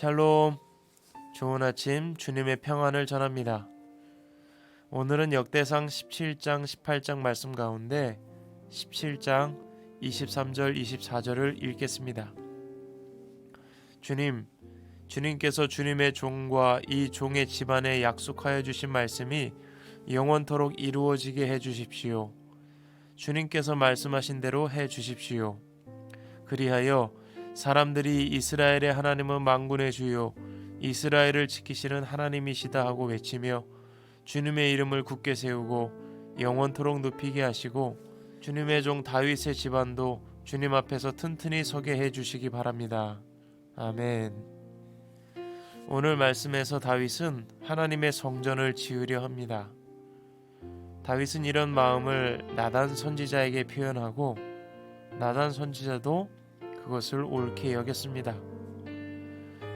샬롬, 좋은 아침 주님의 평안을 전합니다. 오늘은 역대상 17장 18장 말씀 가운데 17장 23절 24절을 읽겠습니다. 주님께서 주님의 종과 이 종의 집안에 약속하여 주신 말씀이 영원토록 이루어지게 해 주십시오. 주님께서 말씀하신 대로 해 주십시오. 그리하여 사람들이 이스라엘의 하나님은 만군의 주요 이스라엘을 지키시는 하나님이시다 하고 외치며 주님의 이름을 굳게 세우고 영원토록 높이게 하시고 주님의 종 다윗의 집안도 주님 앞에서 튼튼히 서게 해 주시기 바랍니다. 아멘. 오늘 말씀에서 다윗은 하나님의 성전을 지으려 합니다. 다윗은 이런 마음을 나단 선지자에게 표현하고 나단 선지자도 그것을 옳게 여겼습니다.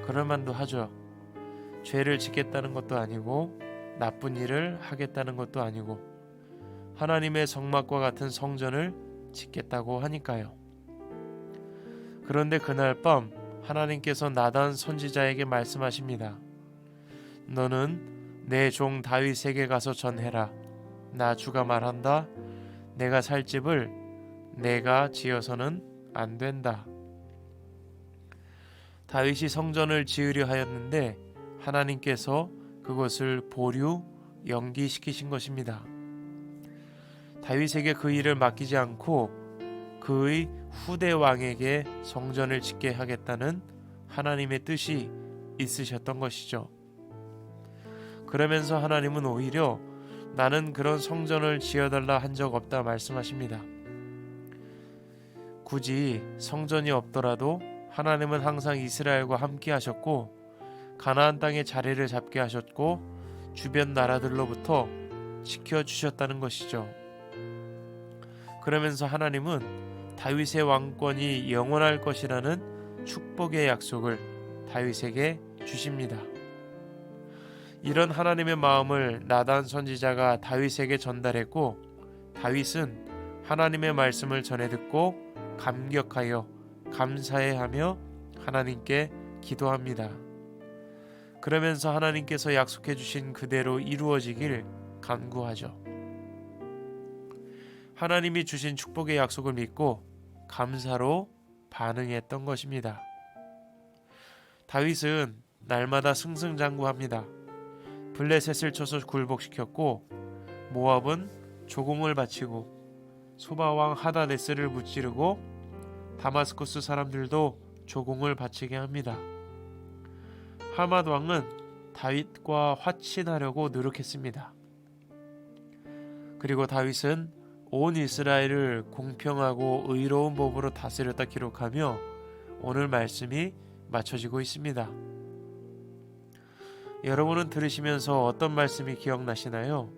그럴 만도 하죠. 죄를 짓겠다는 것도 아니고 나쁜 일을 하겠다는 것도 아니고 하나님의 성막과 같은 성전을 짓겠다고 하니까요. 그런데 그날 밤 하나님께서 나단 선지자에게 말씀하십니다. 너는 내 종 다윗에게 가서 전해라. 나 주가 말한다. 내가 살 집을 내가 지어서는 안 된다. 다윗이 성전을 지으려 하였는데 하나님께서 그것을 보류, 연기시키신 것입니다. 다윗에게 그 일을 맡기지 않고 그의 후대 왕에게 성전을 짓게 하겠다는 하나님의 뜻이 있으셨던 것이죠. 그러면서 하나님은 오히려 나는 그런 성전을 지어달라 한 적 없다 말씀하십니다. 굳이 성전이 없더라도 하나님은 항상 이스라엘과 함께 하셨고 가나안 땅에 자리를 잡게 하셨고 주변 나라들로부터 지켜주셨다는 것이죠. 그러면서 하나님은 다윗의 왕권이 영원할 것이라는 축복의 약속을 다윗에게 주십니다. 이런 하나님의 마음을 나단 선지자가 다윗에게 전달했고 다윗은 하나님의 말씀을 전해 듣고 감격하여 감사해하며 하나님께 기도합니다. 그러면서 하나님께서 약속해 주신 그대로 이루어지길 간구하죠. 하나님이 주신 축복의 약속을 믿고 감사로 반응했던 것입니다. 다윗은 날마다 승승장구합니다. 블레셋을 쳐서 굴복시켰고 모압은 조공을 바치고 소바왕 하다데스를 무찌르고 다마스쿠스 사람들도 조공을 바치게 합니다. 하맛 왕은 다윗과 화친하려고 노력했습니다. 그리고 다윗은 온 이스라엘을 공평하고 의로운 법으로 다스렸다 기록하며 오늘 말씀이 맞춰지고 있습니다. 여러분은 들으시면서 어떤 말씀이 기억나시나요?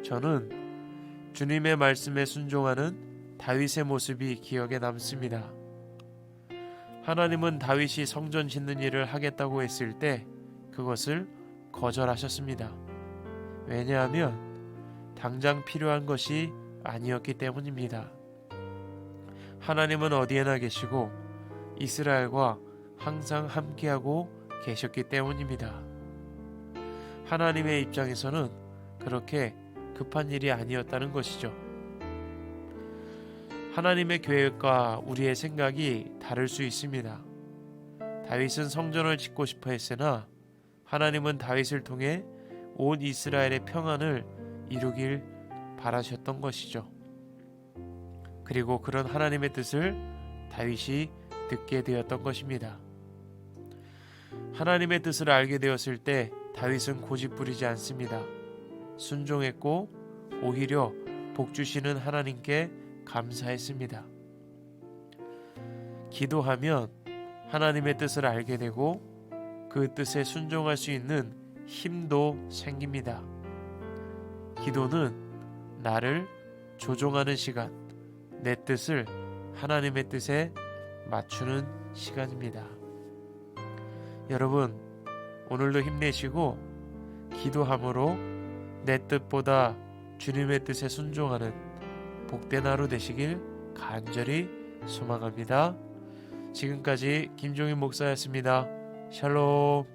저는 주님의 말씀에 순종하는 다윗의 모습이 기억에 남습니다. 하나님은 다윗이 성전 짓는 일을 하겠다고 했을 때 그것을 거절하셨습니다. 왜냐하면 당장 필요한 것이 아니었기 때문입니다. 하나님은 어디에나 계시고 이스라엘과 항상 함께하고 계셨기 때문입니다. 하나님의 입장에서는 그렇게 급한 일이 아니었다는 것이죠. 하나님의 계획과 우리의 생각이 다를 수 있습니다. 다윗은 성전을 짓고 싶어 했으나 하나님은 다윗을 통해 온 이스라엘의 평안을 이루길 바라셨던 것이죠. 그리고 그런 하나님의 뜻을 다윗이 듣게 되었던 것입니다. 하나님의 뜻을 알게 되었을 때 다윗은 고집부리지 않습니다. 순종했고 오히려 복 주시는 하나님께 감사했습니다. 기도하면 하나님의 뜻을 알게 되고 그 뜻에 순종할 수 있는 힘도 생깁니다. 기도는 나를 조종하는 시간, 내 뜻을 하나님의 뜻에 맞추는 시간입니다. 여러분, 오늘도 힘내시고 기도함으로 내 뜻보다 주님의 뜻에 순종하는 복된 하루 되시길 간절히 소망합니다. 지금까지 김종인 목사였습니다. 샬롬.